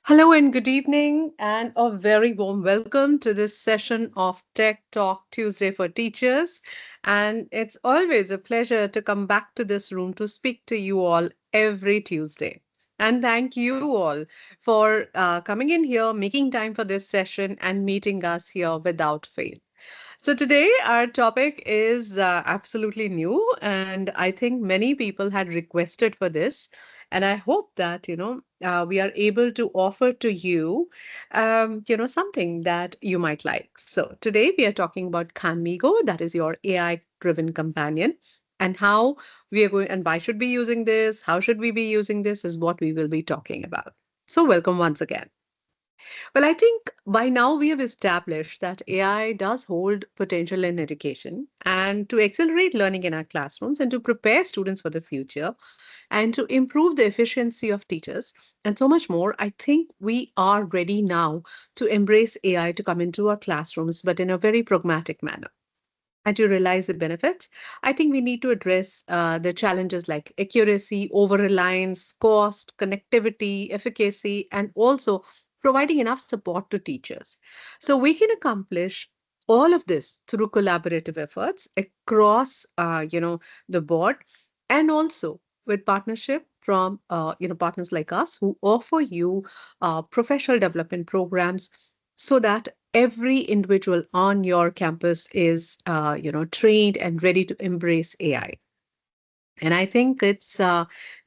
Hello and good evening, and a very warm welcome to this session of Tech Talk Tuesday for Teachers. And it's always a pleasure to come back to this room to speak to you all every Tuesday. And thank you all for coming in here, making time for this session, and meeting us here without fail. So today our topic is absolutely new, and I think many people had requested for this, and I hope that we are able to offer to you, something that you might like. So today we are talking about Khanmigo, that is your AI-driven companion, and how we are going and why should we be using this, how should we be using this is what we will be talking about. So welcome once again. Well, I think by now we have established that AI does hold potential in education and to accelerate learning in our classrooms and to prepare students for the future and to improve the efficiency of teachers and so much more. I think we are ready now to embrace AI to come into our classrooms, but in a very pragmatic manner. And to realize the benefits, I think we need to address the challenges like accuracy, over reliance, cost, connectivity, efficacy, and also providing enough support to teachers. So we can accomplish all of this through collaborative efforts across, the board, and also with partnership from, partners like us who offer you professional development programs so that every individual on your campus is trained and ready to embrace AI. And I think it's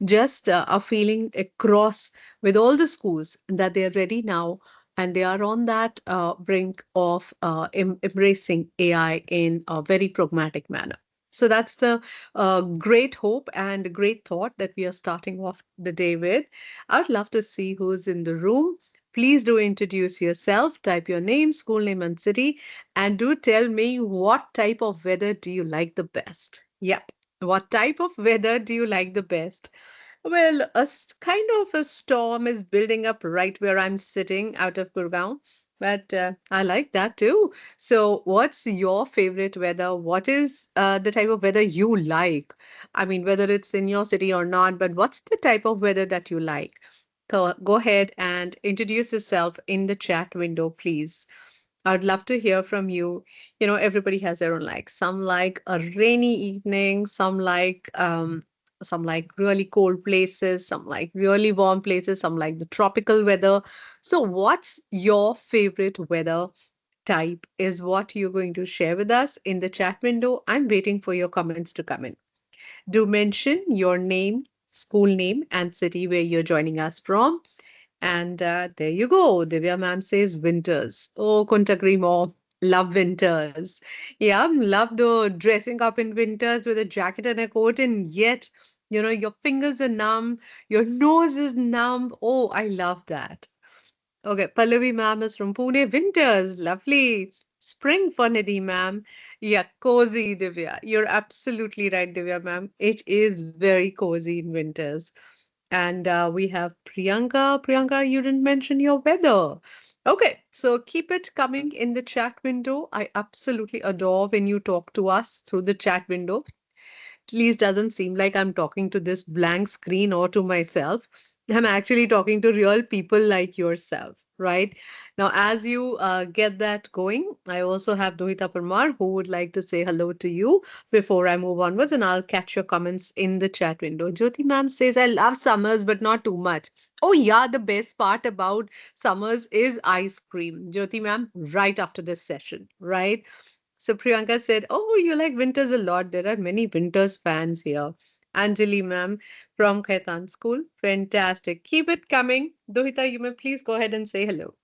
just a feeling across with all the schools that they're ready now and they are on that brink of embracing AI in a very pragmatic manner. So that's the great hope and great thought that we are starting off the day with. I would love to see who's in the room. Please do introduce yourself, type your name, school name, and city, and do tell me what type of weather do you like the best? Yeah. What type of weather do you like the best? Well, kind of a storm is building up right where I'm sitting out of Gurgaon, but I like that too. So, what's your favorite weather? What is the type of weather you like? I mean, whether it's in your city or not, but what's the type of weather that you like? Go ahead and introduce yourself in the chat window, please. I'd love to hear from you. Everybody has their own likes. Some like a rainy evening, some like really cold places, some like really warm places, some like the tropical weather. So what's your favorite weather type is what you're going to share with us in the chat window. I'm waiting for your comments to come in. Do mention your name, school name, and city where you're joining us from. And there you go. Divya ma'am says winters. Oh, couldn't agree more. Love winters. Yeah, love the dressing up in winters with a jacket and a coat, and yet, your fingers are numb, your nose is numb. Oh, I love that. Okay, Pallavi ma'am is from Pune. Winters, lovely. Spring for Nidhi ma'am. Yeah, cozy, Divya. You're absolutely right, Divya ma'am. It is very cozy in winters. And we have Priyanka. Priyanka, you didn't mention your weather. Okay, so keep it coming in the chat window. I absolutely adore when you talk to us through the chat window. At least doesn't seem like I'm talking to this blank screen or to myself. I'm actually talking to real people like yourself, right? Now, as you get that going, I also have Dohita Parmar who would like to say hello to you before I move onwards, and I'll catch your comments in the chat window. Jyoti ma'am says, I love summers, but not too much. Oh, yeah, the best part about summers is ice cream. Jyoti ma'am, right after this session, right? So Priyanka said, "Oh, you like winters a lot. There are many winters fans here." Anjali ma'am from Khaitan School. Fantastic. Keep it coming. Dohita, you may please go ahead and say hello.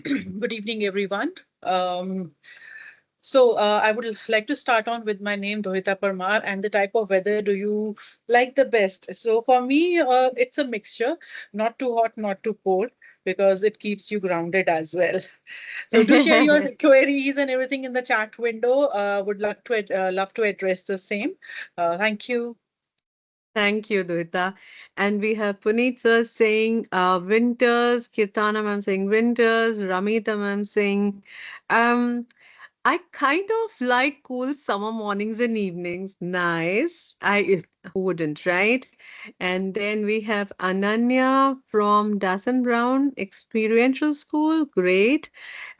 Good evening, everyone. So I would like to start on with my name, Dohita Parmar, and the type of weather do you like the best? So for me, it's a mixture, not too hot, not too cold, because it keeps you grounded as well. So do share your queries and everything in the chat window. Would love to address the same. Thank you. Thank you, Dohita. And we have Puneet sir saying winters, Kirtana ma'am saying winters, Ramita ma'am saying um, I kind of like cool summer mornings and evenings. Nice. Who wouldn't, right? And then we have Ananya from Dasan Brown Experiential School. Great.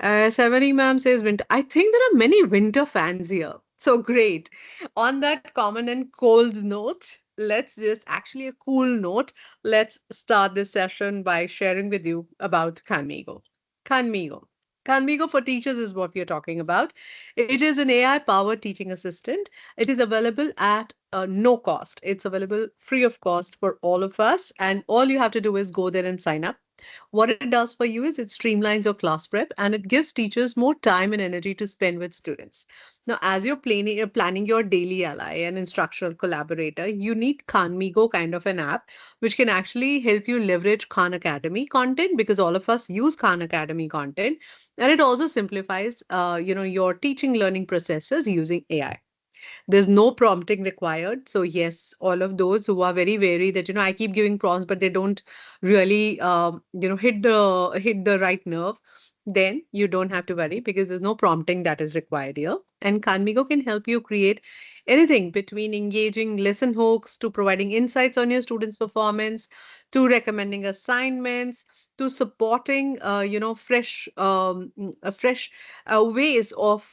Savani ma'am says winter. I think there are many winter fans here. So great. On that common and cold note, let's just actually a cool note. Let's start this session by sharing with you about Khanmigo. Khanmigo. Khanmigo for Teachers is what we are talking about. It is an AI powered teaching assistant. It is available at no cost. It's available free of cost for all of us. And all you have to do is go there and sign up. What it does for you is it streamlines your class prep and it gives teachers more time and energy to spend with students. Now, as you're planning your daily ally and instructional collaborator, you need Khanmigo kind of an app, which can actually help you leverage Khan Academy content because all of us use Khan Academy content, and it also simplifies, your teaching learning processes using AI. There's no prompting required. So yes, all of those who are very wary that I keep giving prompts, but they don't really hit the right nerve. Then you don't have to worry because there's no prompting that is required here. And Khanmigo can help you create anything between engaging lesson hooks to providing insights on your students' performance to recommending assignments to supporting fresh ways of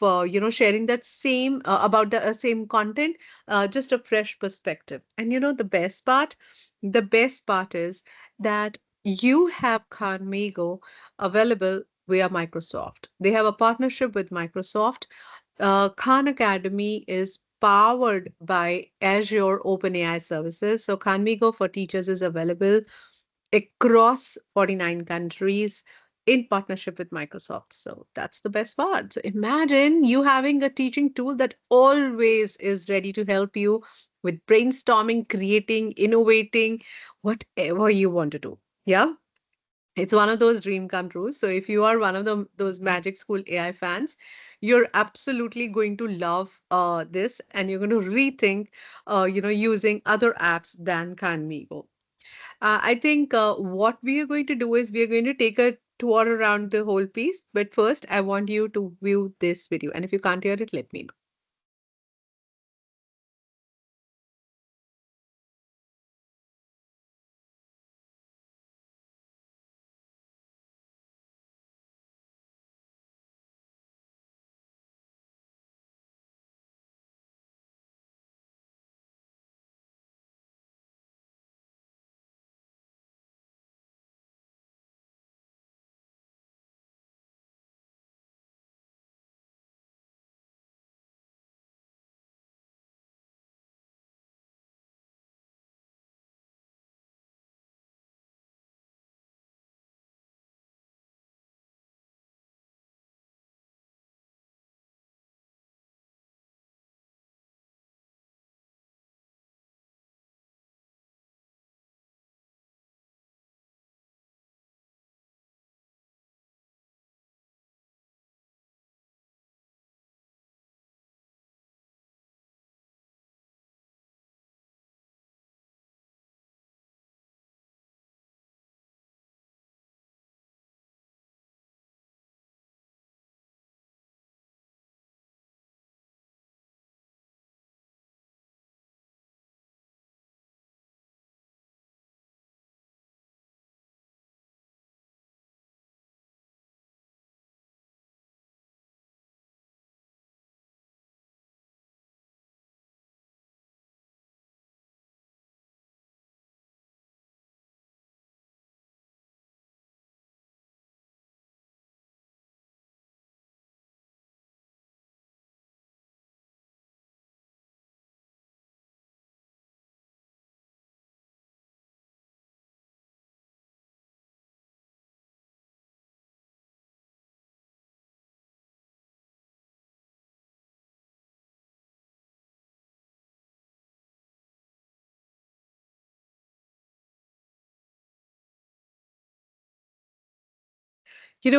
sharing that same about the same content, just a fresh perspective. And the best part is that you have Carmigo available via Microsoft. They have a partnership with Microsoft. Khan Academy is powered by Azure OpenAI services. So Khanmigo for Teachers is available across 49 countries in partnership with Microsoft. So that's the best part. So imagine you having a teaching tool that always is ready to help you with brainstorming, creating, innovating, whatever you want to do. Yeah. It's one of those dream come trues. So if you are one of those Magic School AI fans, you're absolutely going to love this, and you're going to rethink, using other apps than Khanmigo. I think what we are going to do is we are going to take a tour around the whole piece. But first, I want you to view this video. And if you can't hear it, let me know.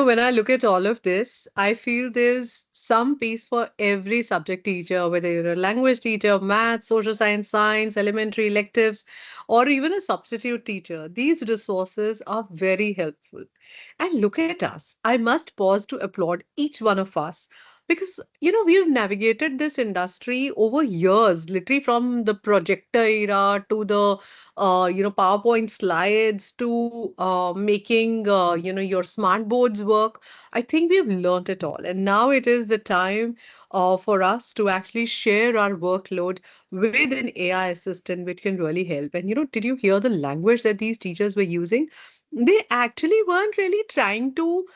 When I look at all of this, I feel there's some piece for every subject teacher, whether you're a language teacher, math, social science, elementary electives, or even a substitute teacher. These resources are very helpful. And look at us. I must pause to applaud each one of us. Because we've navigated this industry over years, literally from the projector era to the PowerPoint slides to making your smart boards work. I think we've learned it all, and now it is the time for us to actually share our workload with an AI assistant, which can really help. And did you hear the language that these teachers were using? They actually weren't really trying to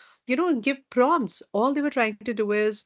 give prompts. All they were trying to do is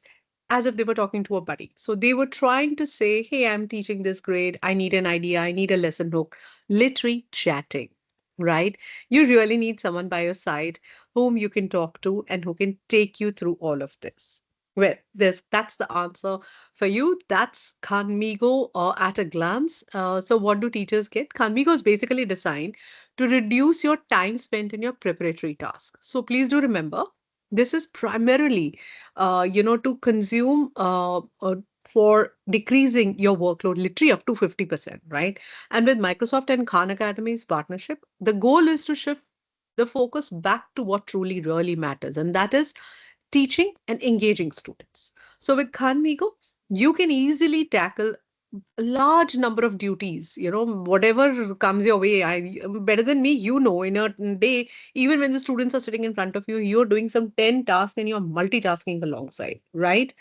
as if they were talking to a buddy. So they were trying to say, hey, I'm teaching this grade. I need an idea. I need a lesson hook. Literally chatting, right? You really need someone by your side whom you can talk to and who can take you through all of this. Well, that's the answer for you. That's Khanmigo at a glance. So, what do teachers get? Khanmigo is basically designed to reduce your time spent in your preparatory tasks. So, please do remember this is primarily to consume for decreasing your workload literally up to 50%, right? And with Microsoft and Khan Academy's partnership, the goal is to shift the focus back to what truly really matters, and that is teaching and engaging students. So with Khanmigo, you can easily tackle a large number of duties, whatever comes your way. I better than me, in a day, even when the students are sitting in front of you, you're doing some 10 tasks and you're multitasking alongside, right?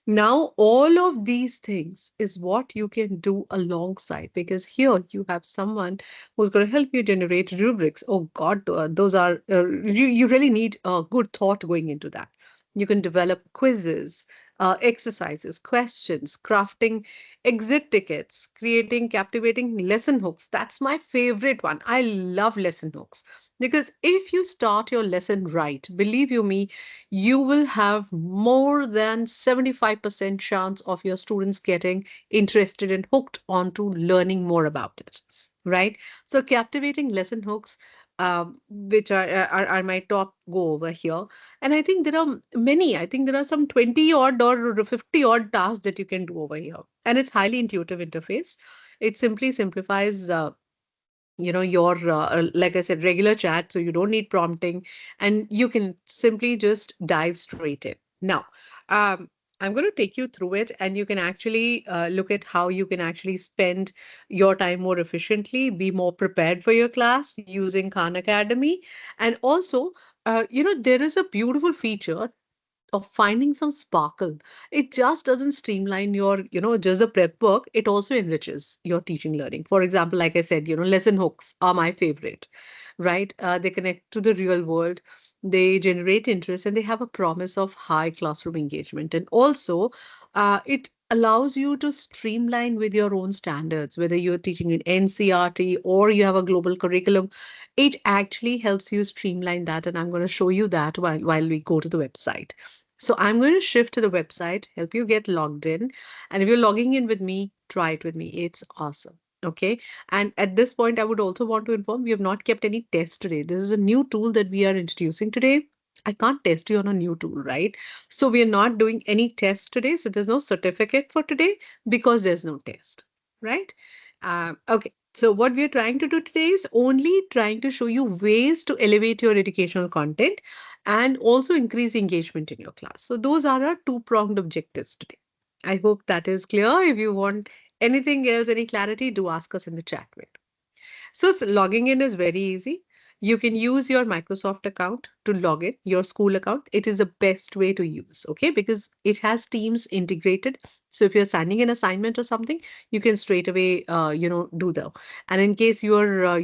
Now, all of these things is what you can do alongside, because here you have someone who's going to help you generate rubrics. Oh God, those are, you really need a good thought going into that. You can develop quizzes, exercises, questions, crafting exit tickets, creating captivating lesson hooks. That's my favorite one. I love lesson hooks because if you start your lesson right, believe you me, you will have more than 75% chance of your students getting interested and hooked onto learning more about it. Right? So captivating lesson hooks, which are my top go over here. And I think there are many. I think there are some 20 odd or 50 odd tasks that you can do over here. And it's highly intuitive interface. It simply simplifies your like I said, regular chat, so you don't need prompting, and you can simply just dive straight in. Now, um, I'm going to take you through it, and you can actually look at how you can actually spend your time more efficiently, be more prepared for your class using Khan Academy. And also, there is a beautiful feature of finding some sparkle. It just doesn't streamline your, just the prep work. It also enriches your teaching learning. For example, like I said, lesson hooks are my favorite, right? They connect to the real world. They generate interest and they have a promise of high classroom engagement. And also, it allows you to streamline with your own standards, whether you're teaching in NCRT or you have a global curriculum. It actually helps you streamline that. And I'm going to show you that while we go to the website. So I'm going to shift to the website, help you get logged in. And if you're logging in with me, try it with me. It's awesome. Okay. And at this point, I would also want to inform we have not kept any tests today. This is a new tool that we are introducing today. I can't test you on a new tool, right? So we are not doing any tests today. So there's no certificate for today because there's no test, right? Okay. So what we are trying to do today is only trying to show you ways to elevate your educational content and also increase engagement in your class. So those are our two-pronged objectives today. I hope that is clear. If you want anything else, any clarity, do ask us in the chat window. So logging in is very easy. You can use your Microsoft account to log in, your school account. It is the best way to use, okay? Because it has Teams integrated. So if you're sending an assignment or something, you can straight away, do that. And in case you're,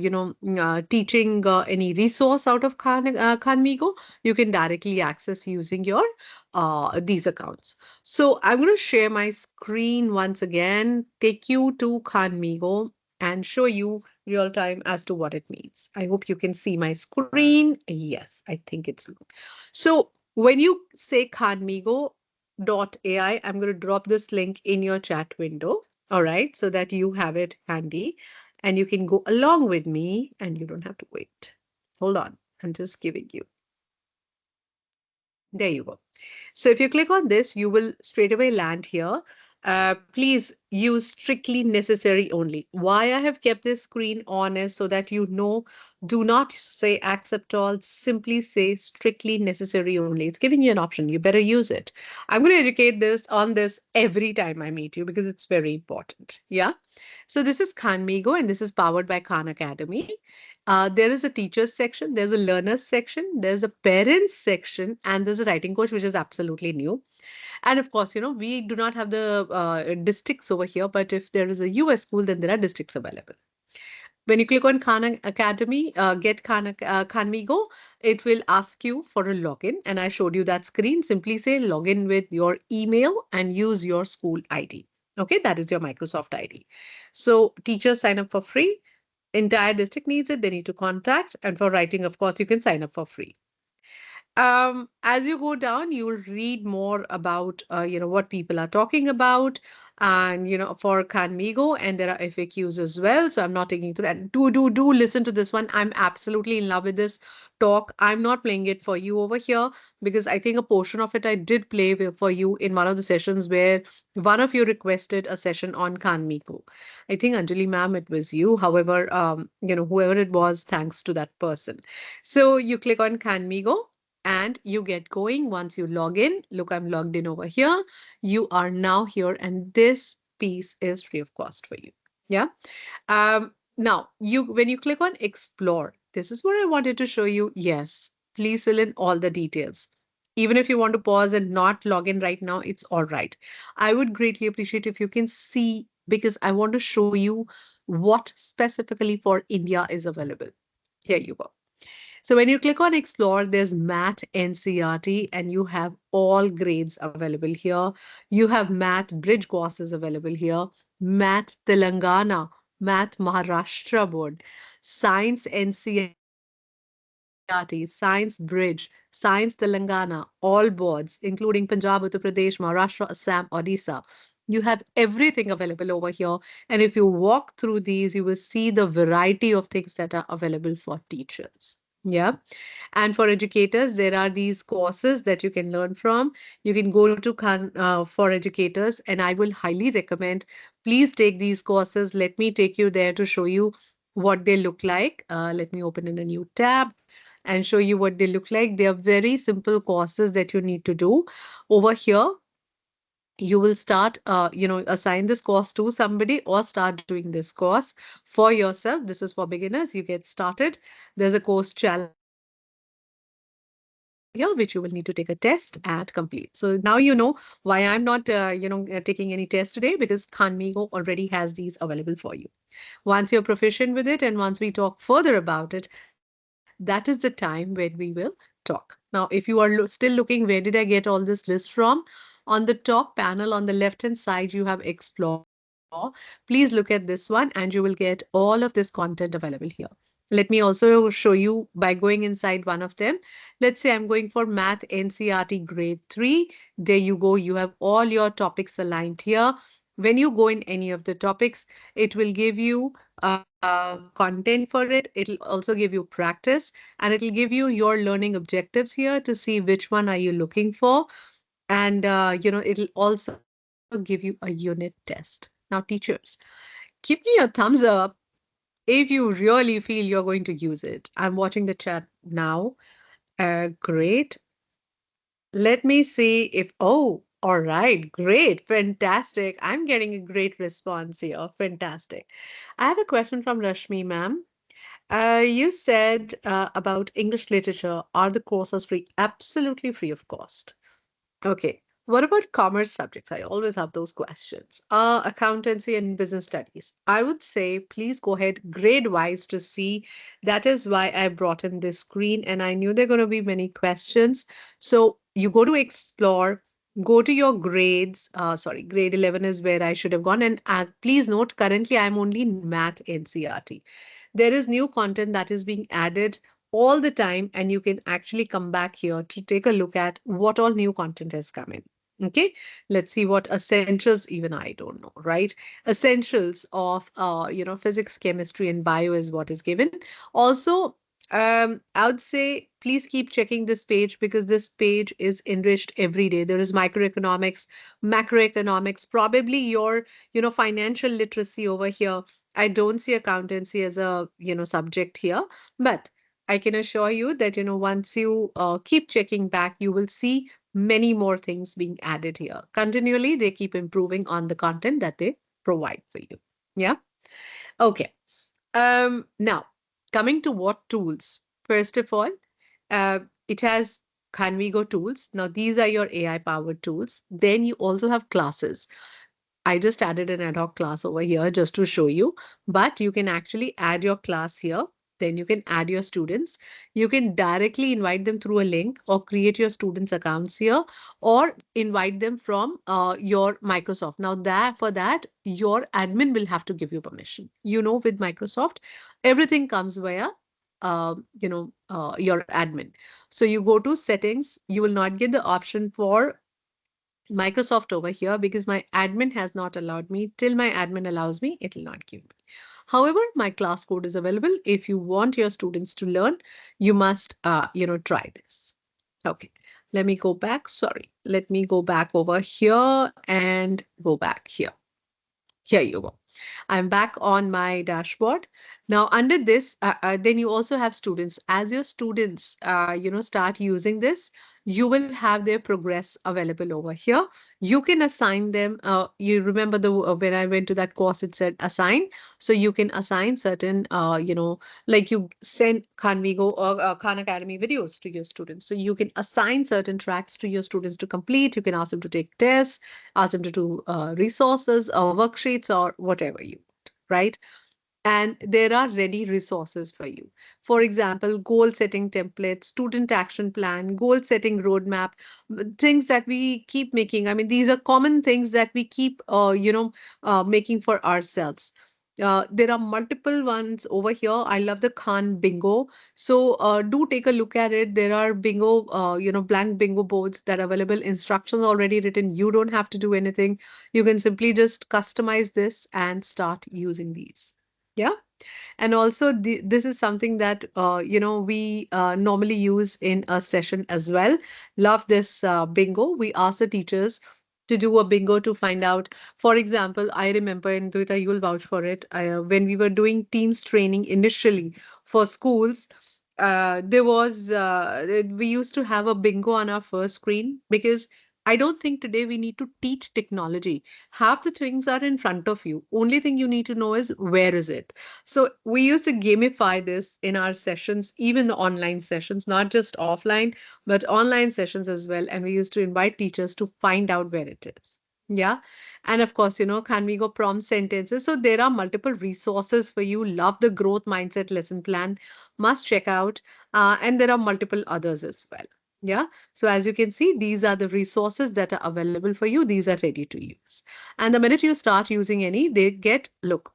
teaching any resource out of Khanmigo, you can directly access using your these accounts. So I'm going to share my screen once again, take you to Khanmigo and show you real time as to what it means. I hope you can see my screen. Yes, I think it's. So when you say Khanmigo.ai, I'm going to drop this link in your chat window. All right, so that you have it handy and you can go along with me and you don't have to wait. Hold on, I'm just giving you. There you go. So if you click on this, you will straight away land here. Please use strictly necessary only. Why I have kept this screen on is so that you know, do not say accept all, simply say strictly necessary only. It's giving you an option. You better use it. I'm going to educate this on this every time I meet you because it's very important. Yeah. So this is Khanmigo and this is powered by Khan Academy. There is a teachers section, there's a learners section, there's a parents section, and there's a writing coach, which is absolutely new. And of course, we do not have the districts over here, but if there is a US school, then there are districts available. When you click on Khan Academy, get Khanmigo, it will ask you for a login. And I showed you that screen. Simply say login with your email and use your school ID. Okay, that is your Microsoft ID. So teachers sign up for free. Entire district needs it. They need to contact. And for writing, of course, you can sign up for free. As you go down, you'll read more about, what people are talking about, and for Khanmigo, and there are FAQs as well. So I'm not taking through. And do listen to this one. I'm absolutely in love with this talk. I'm not playing it for you over here because I think a portion of it I did play for you in one of the sessions where one of you requested a session on Khanmigo. I think Anjali ma'am, it was you. However, whoever it was, thanks to that person. So you click on Khanmigo and you get going. Once you log in, look, I'm logged in over here. You are now here, and this piece is free of cost for you. Yeah. Now you when you click on explore, this is what I wanted to show you. Yes, please fill in all the details. Even if you want to pause and not log in right now, it's all right. I would greatly appreciate if you can see because I want to show you what specifically for India is available. Here you go. So when you click on explore, there's math NCRT and you have all grades available here. You have math bridge courses available here, math Telangana, math Maharashtra board, science NCRT, science bridge, science Telangana, all boards, including Punjab, Uttar Pradesh, Maharashtra, Assam, Odisha. You have everything available over here. And if you walk through these, you will see the variety of things that are available for teachers. Yeah. And for educators, there are these courses that you can learn from. You can go to Khan for educators, and I will highly recommend please take these courses. Let me take you there to show you what they look like. Let me open in a new tab and show you what they look like. They are very simple courses that you need to do. Over here, you will start, assign this course to somebody or start doing this course for yourself. This is for beginners. You get started. There's a course challenge over here, which you will need to take a test and complete. So now you know why I'm not, taking any test today because Khanmigo already has these available for you. Once you're proficient with it and once we talk further about it, that is the time when we will talk. Now, if you are still looking, where did I get all this list from? On the top panel on the left hand side, you have Explore. Please look at this one and you will get all of this content available here. Let me also show you by going inside one of them. Let's say I'm going for Math NCRT Grade 3. There you go. You have all your topics aligned here. When you go in any of the topics, it will give you content for it. It'll also give you practice and it'll give you your learning objectives here to see which one are you looking for. And, it'll also give you a unit test. Now, teachers, give me a thumbs up if you really feel you're going to use it. I'm watching the chat now. Great. Let me see if, oh, all right, great, fantastic. I'm getting a great response here. Fantastic. I have a question from Rashmi, ma'am. You said about English literature. Are the courses free? Absolutely free of cost. Okay. What about commerce subjects? I always have those questions. Accountancy and business studies. I would say please go ahead grade wise to see. That is why I brought in this screen and I knew there are going to be many questions. So you go to explore, go to your grades. Sorry, grade 11 is where I should have gone. And please note, currently I'm only in math NCRT. There is new content that is being added all the time, and you can actually come back here to take a look at what all new content has come in. Okay, let's see what essentials, even I don't know, right? Essentials of physics, chemistry, and bio is what is given. Also, I would say please keep checking this page because this page is enriched every day. There is microeconomics, macroeconomics, probably your, financial literacy over here. I don't see accountancy as a, subject here, but I can assure you that, once you keep checking back, you will see many more things being added here. Continually, they keep improving on the content that they provide for you. Yeah. Okay. Now, coming to what tools. First of all, uh, it has Khanmigo tools. Now, these are your AI powered tools. Then you also have classes. I just added an ad hoc class over here just to show you, but you can actually add your class here. Then you can add your students. You can directly invite them through a link or create your students' accounts here or invite them from your Microsoft. Now, that for that, your admin will have to give you permission. With Microsoft, everything comes via your admin. So you go to settings, you will not get the option for Microsoft over here because my admin has not allowed me. Till my admin allows me, it will not give me. However, my class code is available. If you want your students to learn, you must, try this. Okay, let me go back. Sorry, let me go back over here and go back here. Here you go. I'm back on my dashboard. Now, under this, then you also have students. As your students, start using this, you will have their progress available over here. You can assign them. You remember when I went to that course, it said assign. So you can assign certain, like you send Khanmigo or Khan Academy videos to your students. So you can assign certain tracks to your students to complete. You can ask them to take tests, ask them to do resources or worksheets or whatever you want, right? And there are ready resources for you. For example, goal setting template, student action plan, goal setting roadmap, things that we keep making. I mean, these are common things that we keep, making for ourselves. There are multiple ones over here. I love the Khan Bingo. So do take a look at it. There are bingo, blank bingo boards that are available, instructions already written. You don't have to do anything. You can simply just customize this and start using these. Yeah. And also, this is something that we normally use in a session as well. Love this bingo. We ask the teachers to do a bingo to find out. For example, I remember, and Dvita, you will vouch for it, when we were doing Teams training initially for schools. We used to have a bingo on our first screen because I don't think today we need to teach technology. Half the things are in front of you. Only thing you need to know is where is it. So we used to gamify this in our sessions, even the online sessions, not just offline, but online sessions as well. And we used to invite teachers to find out where it is. Yeah. And of course, can we go prompt sentences? So there are multiple resources for you. Love the growth mindset lesson plan. Must check out. And there are multiple others as well. Yeah. So as you can see, these are the resources that are available for you. These are ready to use. And the minute you start using any, they get, look,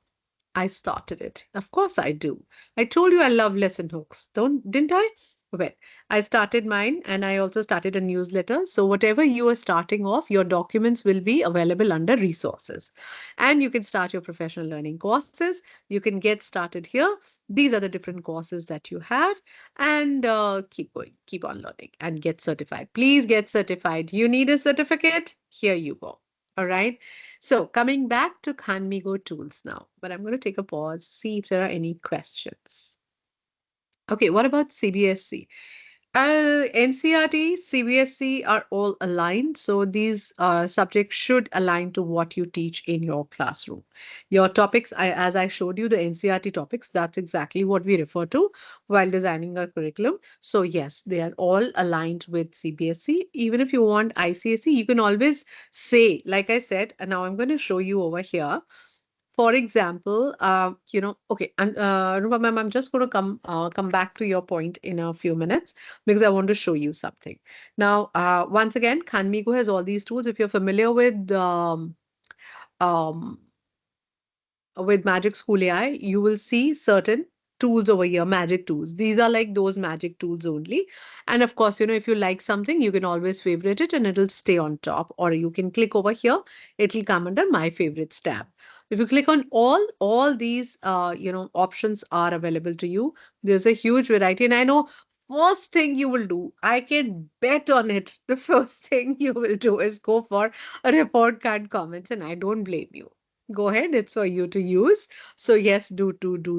I started it. Of course I do. I told you I love lesson hooks. Didn't I? Well, I started mine and I also started a newsletter. So whatever you are starting off, your documents will be available under resources. And you can start your professional learning courses. You can get started here. These are the different courses that you have and keep going, keep on learning and get certified. Please get certified. You need a certificate? Here you go. All right. So coming back to Khanmigo tools now, but I'm going to take a pause, see if there are any questions. Okay, what about CBSC? NCRT, CBSC are all aligned. So these subjects should align to what you teach in your classroom. Your topics, as I showed you, the NCRT topics, that's exactly what we refer to while designing our curriculum. So yes, they are all aligned with CBSC. Even if you want ICSE, you can always say, like I said, and now I'm going to show you over here. For example, okay, and Rupa ma'am, I'm just going to come back to your point in a few minutes because I want to show you something. Now, once again, Khanmigo has all these tools. If you're familiar um, with Magic School AI, you will see certain tools over here, magic tools. These are like those magic tools only. And of course, if you like something, you can always favorite it and it'll stay on top. Or you can click over here, it'll come under my favorites tab. If you click on all these, options are available to you. There's a huge variety. And I know first thing you will do, I can bet on it. The first thing you will do is go for a report card comments, and I don't blame you. Go ahead, it's for you to use. So yes, do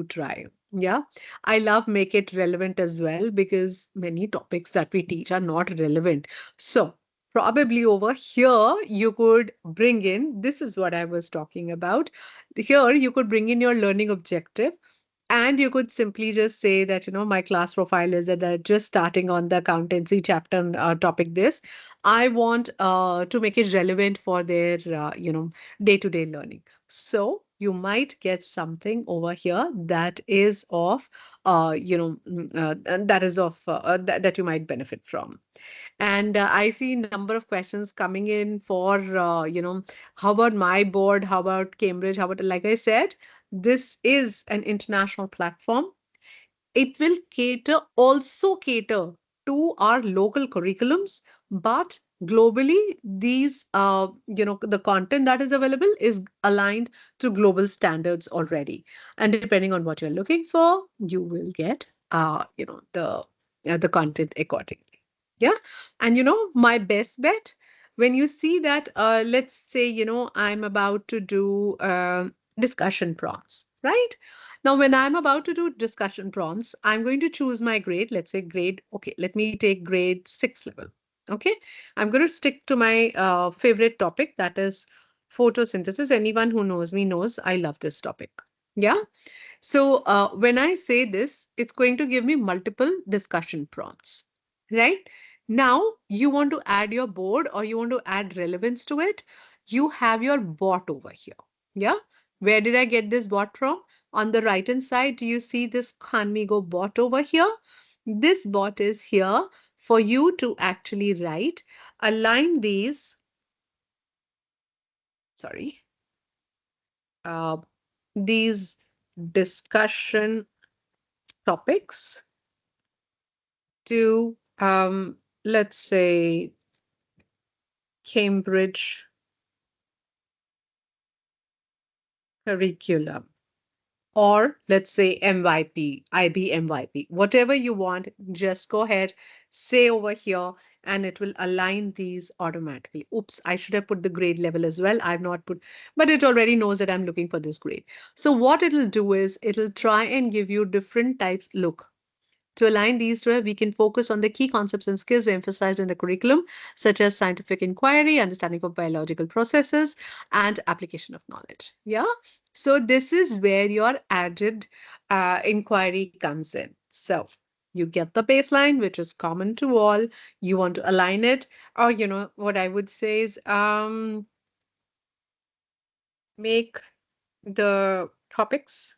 try. Yeah, I love make it relevant as well because many topics that we teach are not relevant. So probably over here you could bring in, this is what I was talking about. Here you could bring in your learning objective, and you could simply just say that, my class profile is that they're just starting on the accountancy chapter topic this. I want to make it relevant for their, day-to-day learning. So you might get something over here that is of, that is of, that you might benefit from. And I see number of questions coming in for, how about my board? How about Cambridge? How about, like I said, this is an international platform. It will also cater to our local curriculums, but globally, these, the content that is available is aligned to global standards already. And depending on what you're looking for, you will get, the content accordingly. Yeah. And my best bet, when you see that, let's say, I'm about to do discussion prompts, right? Now, when I'm about to do discussion prompts, I'm going to choose my grade. Let's say grade, okay, let me take grade 6 level. Okay. I'm going to stick to my favorite topic, that is photosynthesis. Anyone who knows me knows I love this topic. Yeah. So when I say this, it's going to give me multiple discussion prompts, right? Now you want to add your board or you want to add relevance to it. You have your bot over here. Yeah. Where did I get this bot from? On the right hand side, do you see this Khanmigo bot over here? This bot is here for you to actually write, align these, sorry, uh, these discussion topics to, let's say, Cambridge curriculum, or let's say MYP, IB MYP, whatever you want, just go ahead, say over here, and it will align these automatically. Oops, I should have put the grade level as well. I've not put, but it already knows that I'm looking for this grade. So what it'll do is it'll try and give you different types. Look, to align these two, we can focus on the key concepts and skills emphasized in the curriculum, such as scientific inquiry, understanding of biological processes, and application of knowledge. Yeah. So this is where your added inquiry comes in. So you get the baseline, which is common to all. You want to align it, or what I would say is, make the topics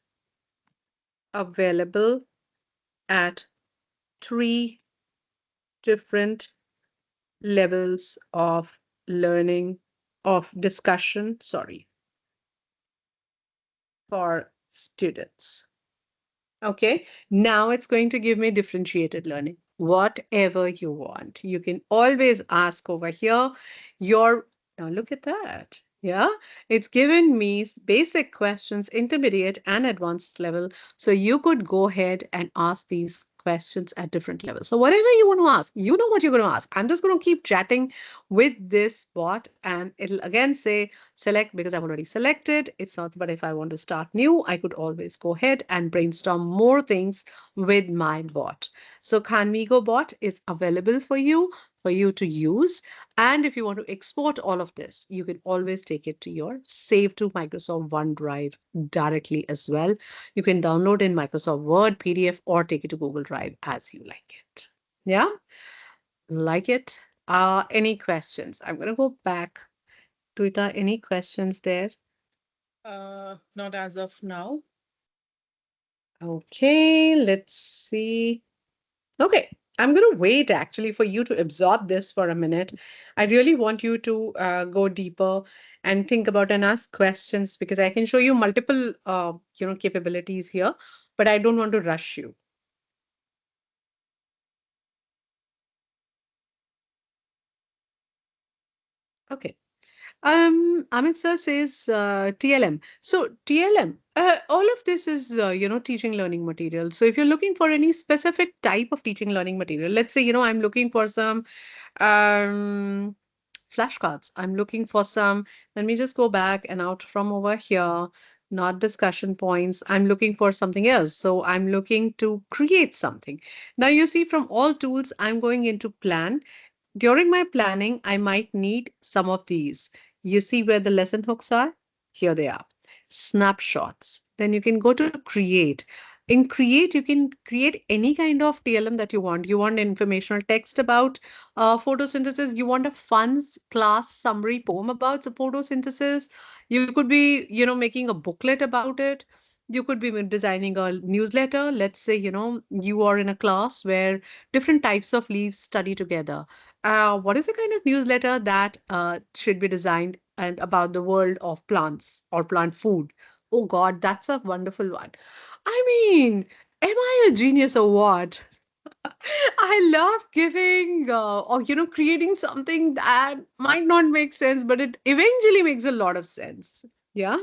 available at three different levels of learning, of discussion, sorry, for students. Okay, now it's going to give me differentiated learning. Whatever you want, you can always ask over here. Your Now look at that. Yeah, it's given me basic questions, intermediate and advanced level. So you could go ahead and ask these questions at different levels. So whatever you want to ask, you know what you're going to ask. I'm just going to keep chatting with this bot, and it'll again say select, because I've already selected. It's not, but if I want to start new, I could always go ahead and brainstorm more things with my bot. So Khanmigo bot is available for you to use. And if you want to export all of this, you can always take it to your save to Microsoft OneDrive directly as well. You can download in Microsoft Word, PDF, or take it to Google Drive as you like it. Yeah, like it. Any questions? I'm going to go back. Tuita, any questions there? Not as of now. Okay, let's see. Okay, I'm going to wait actually for you to absorb this for a minute. I really want you to go deeper and think about and ask questions, because I can show you multiple, capabilities here. but I don't want to rush you. Okay. Amit sir says TLM. So TLM, all of this is teaching learning material. So if you're looking for any specific type of teaching learning material, let's say I'm looking for some um flashcards. I'm looking for some. Let me just go back and out from over here. Not discussion points. I'm looking for something else. So I'm looking to create something. Now you see from all tools, I'm going into plan. During my planning, I might need some of these. You see where the lesson hooks are? Here they are. Snapshots. Then you can go to create. In create, you can create any kind of TLM that you want. You want informational text about photosynthesis. You want a fun class summary poem about the photosynthesis. You could be, making a booklet about it. You could be designing a newsletter. Let's say, you are in a class where different types of leaves study together. What is the kind of newsletter that should be designed and about the world of plants or plant food? Oh God, that's a wonderful one. I mean, am I a genius or what? I love giving or creating something that might not make sense, but it eventually makes a lot of sense. Yeah.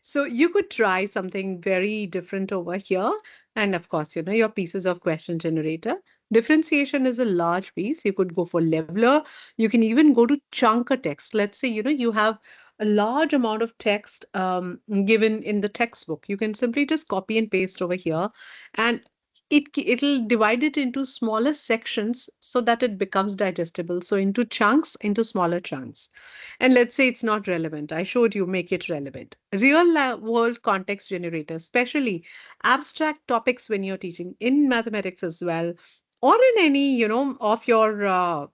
So you could try something very different over here. And of course, your pieces of question generator. Differentiation is a large piece. You could go for leveler. You can even go to chunk a text. Let's say, you have a large amount of text given in the textbook. You can simply just copy and paste over here. And it'll divide it into smaller sections so that it becomes digestible, so into chunks, into smaller chunks. And let's say it's not relevant, I showed you make it relevant. World context generator, especially abstract topics when you're teaching in mathematics as well, or in any of your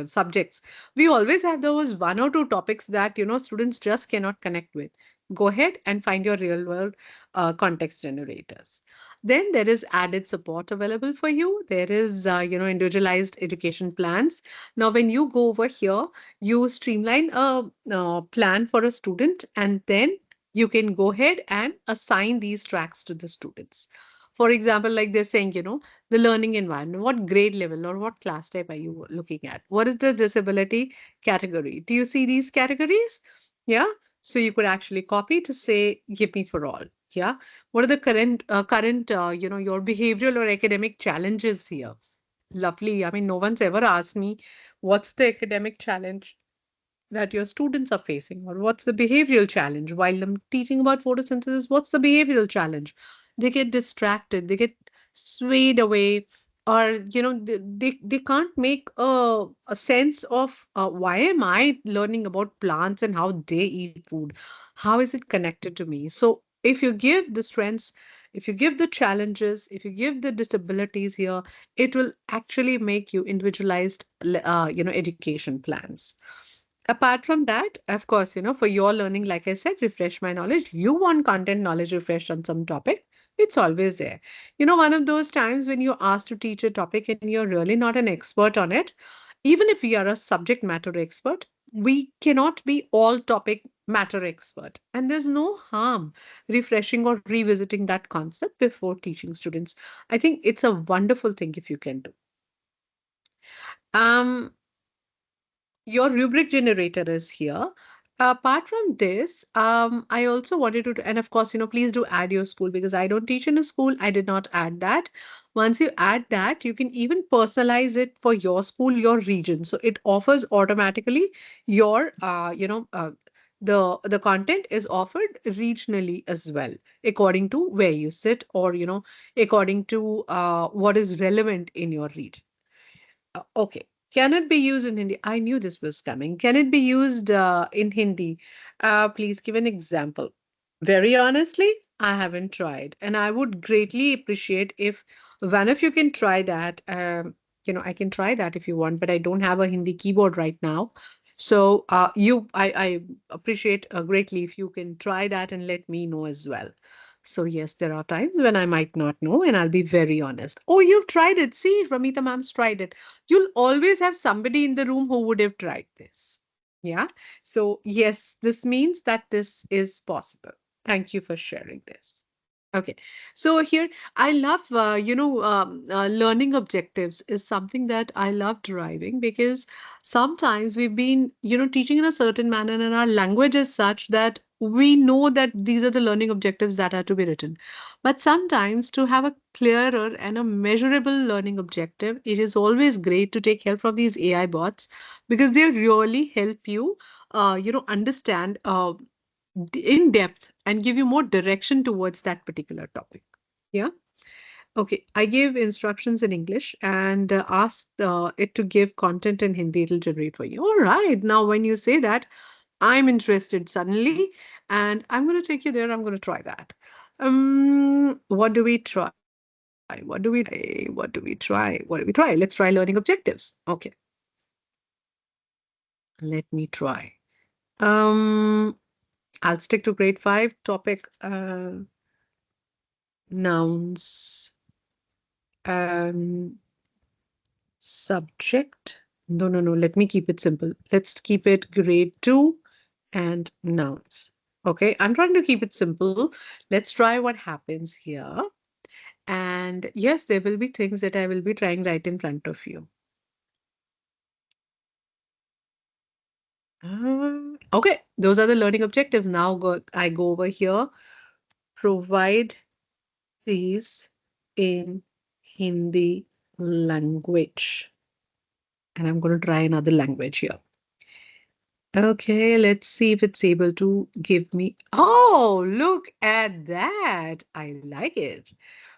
subjects. We always have those one or two topics that students just cannot connect with. Go ahead and find your real world context generators. Then there is added support available for you. There is individualized education plans. Now when you go over here, you streamline a plan for a student, and then you can go ahead and assign these tracks to the students. For example, like they're saying, the learning environment, what grade level or what class type are you looking at? What is the disability category? Do you see these categories? Yeah. So you could actually copy to say, give me for all. Yeah. What are the current your behavioral or academic challenges here? Lovely. I mean, no one's ever asked me what's the academic challenge that your students are facing, or what's the behavioral challenge while I'm teaching about photosynthesis. What's the behavioral challenge? They get distracted, they get swayed away, or they can't make a sense of why am I learning about plants and how they eat food, how is it connected to me? So if you give the strengths, if you give the challenges, if you give the disabilities here, it will actually make you individualized education plans. Apart from that, of course, for your learning, like I said, refresh my knowledge. You want content knowledge refreshed on some topic, it's always there. One of those times when you're asked to teach a topic and you're really not an expert on it, even if we are a subject matter expert, we cannot be all topic matter expert. And there's no harm refreshing or revisiting that concept before teaching students. I think it's a wonderful thing if you can do. Um, your rubric generator is here. Apart from this, I also wanted to, and of course, please do add your school because I don't teach in a school. I did not add that. Once you add that, you can even personalize it for your school, your region. So it offers automatically your, the content is offered regionally as well, according to where you sit, or according to what is relevant in your region. Okay. Can it be used in Hindi? I knew this was coming. Can it be used in Hindi? Please give an example. Very honestly, I haven't tried, and I would greatly appreciate if one of you can try that. I can try that if you want, but I don't have a Hindi keyboard right now. So, I appreciate greatly if you can try that and let me know as well. So, yes, there are times when I might not know, and I'll be very honest. Oh, you've tried it. See, Ramita ma'am's tried it. You'll always have somebody in the room who would have tried this. Yeah. So, yes, this means that this is possible. Thank you for sharing this. Okay. So here, I love, learning objectives is something that I love deriving because sometimes we've been, teaching in a certain manner and our language is such that we know that these are the learning objectives that are to be written. But sometimes to have a clearer and a measurable learning objective, it is always great to take help from these AI bots because they really help you, understand in depth and give you more direction towards that particular topic. Yeah. Okay. I gave instructions in English and asked it to give content in Hindi. It'll generate for you. All right. Now, when you say that, I'm interested suddenly, and I'm going to take you there. I'm going to try that. What do we try? What do we try? What do we try? Let's try learning objectives. Okay. Let me try. Um, I'll stick to grade five topic. Nouns and subject. No, no, no. Let me keep it simple. Let's keep it grade two and nouns. Okay, I'm trying to keep it simple. Let's try what happens here. And yes, there will be things that I will be trying right in front of you. Okay, those are the learning objectives. Now I go over here. Provide these in Hindi language. And I'm going to try another language here. Okay, let's see if it's able to give me. Oh, look at that. I like it.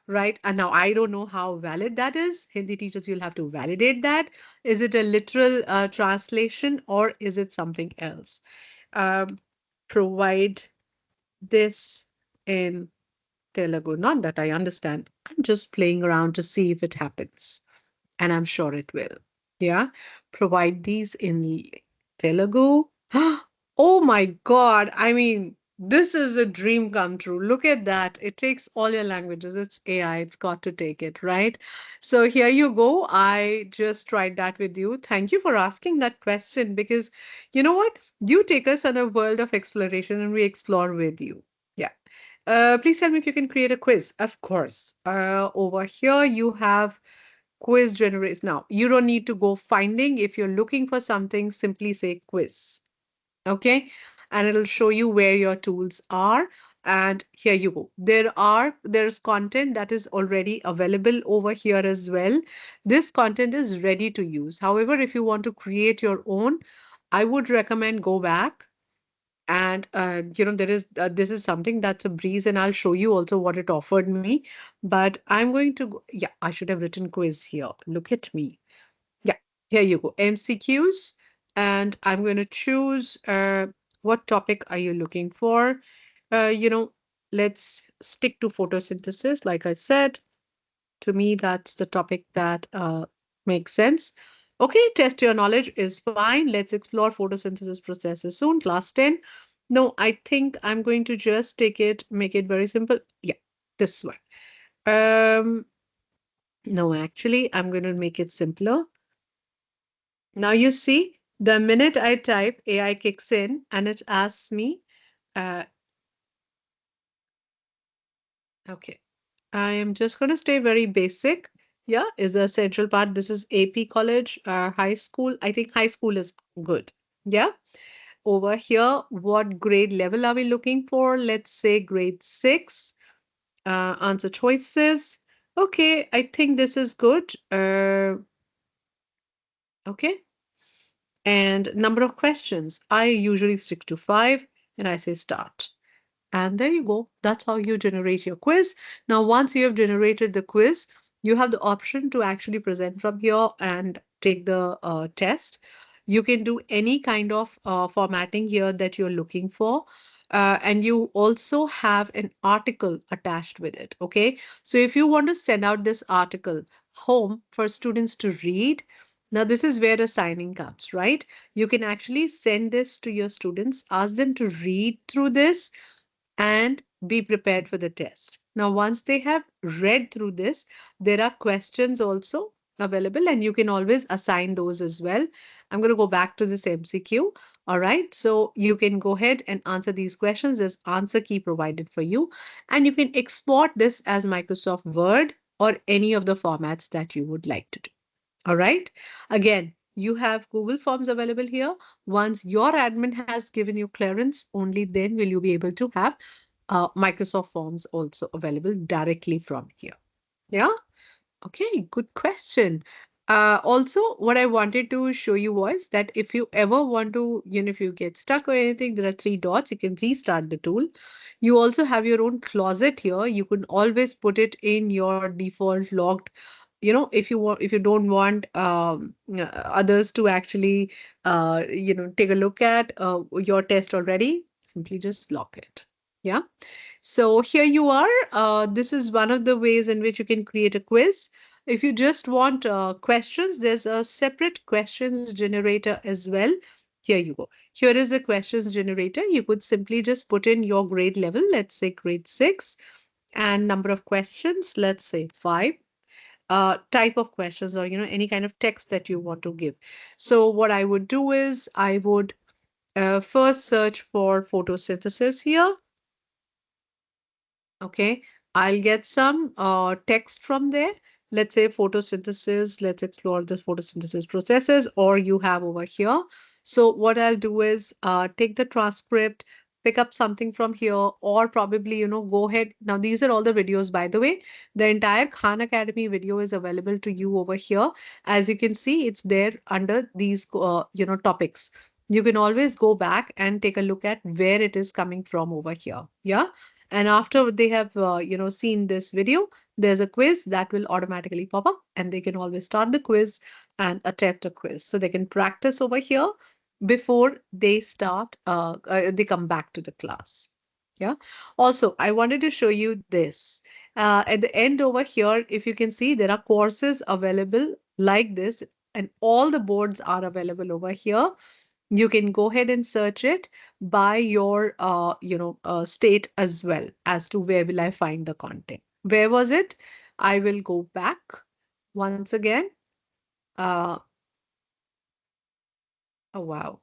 Right. And now I don't know how valid that is. Hindi teachers, you'll have to validate that. Is it a literal translation or is it something else? Um, Provide this in Telugu. Not that I understand. I'm just playing around to see if it happens. And I'm sure it will. Yeah. Provide these in Telugu. Oh my God. I mean, this is a dream come true. Look at that. It takes all your languages. It's AI. It's got to take it, right? So here you go. I just tried that with you. Thank you for asking that question because you know what? You take us on a world of exploration and we explore with you. Yeah. Please tell me if you can create a quiz. Of course. Over here you have quiz generates. Now, you don't need to go finding. If you're looking for something, simply say quiz. Okay. And it'll show you where your tools are. And here you go. There's content that is already available over here as well. This content is ready to use. However, if you want to create your own, I would recommend go back and there is this is something that's a breeze and I'll show you also what it offered me, but I'm going to go, yeah, I should have written quiz here. Look at me. Yeah, here you go, MCQs. And I'm going to choose what topic are you looking for. Let's stick to photosynthesis. Like I said, to me, that's the topic that makes sense. Okay, test your knowledge is fine. Let's explore photosynthesis processes soon. Class 10. No, I think I'm going to just make it very simple. Yeah, this one. Um, no, actually, I'm going to make it simpler. Now you see, the minute I type, AI kicks in and it asks me, uh, okay, I am just going to stay very basic. Yeah, is the central part. This is AP college, high school. I think high school is good. Yeah. Over here, what grade level are we looking for? Let's say grade six. Answer choices. Okay, I think this is good. Okay. And number of questions. I usually stick to five and I say start. And there you go. That's how you generate your quiz. Now, once you have generated the quiz, you have the option to actually present from here and take the test. You can do any kind of formatting here that you're looking for. And you also have an article attached with it. Okay. So if you want to send out this article home for students to read, now this is where the signing comes, right? You can actually send this to your students, ask them to read through this and be prepared for the test. Now, once they have read through this, there are questions also available, and you can always assign those as well. I'm going to go back to this MCQ. All right. So you can go ahead and answer these questions. There's answer key provided for you, and you can export this as Microsoft Word or any of the formats that you would like to do. All right. Again, you have Google Forms available here. Once your admin has given you clearance, only then will you be able to have Microsoft Forms also available directly from here. Yeah. Okay, good question. Also, what I wanted to show you was that if you ever want to, if you get stuck or anything, there are three dots. You can restart the tool. You also have your own closet here. You can always put it in your default locked. If you want, if you don't want others to actually, take a look at your test already, simply just lock it. Yeah. So here you are. This is one of the ways in which you can create a quiz. If you just want questions, there's a separate questions generator as well. Here you go. Here is a questions generator. You could simply just put in your grade level, let's say grade 6, and number of questions, let's say 5. Type of questions, or any kind of text that you want to give. So what I would do is I would first search for photosynthesis here. Okay, I'll get some text from there. Let's say photosynthesis. Let's explore the photosynthesis processes, or you have over here. So what I'll do is take the transcript, pick up something from here, or probably, go ahead. Now, these are all the videos, by the way. The entire Khan Academy video is available to you over here. As you can see, it's there under these, topics. You can always go back and take a look at where it is coming from over here. Yeah. And after they have, seen this video, there's a quiz that will automatically pop up, and they can always start the quiz and attempt a quiz. So they can practice over here before they they come back to the class. Yeah. Also, I wanted to show you this. At the end over here, if you can see, there are courses available like this, and all the boards are available over here. You can go ahead and search it by your state as well, as to where will I find the content. Where was it? I will go back once again. uh, Oh, wow.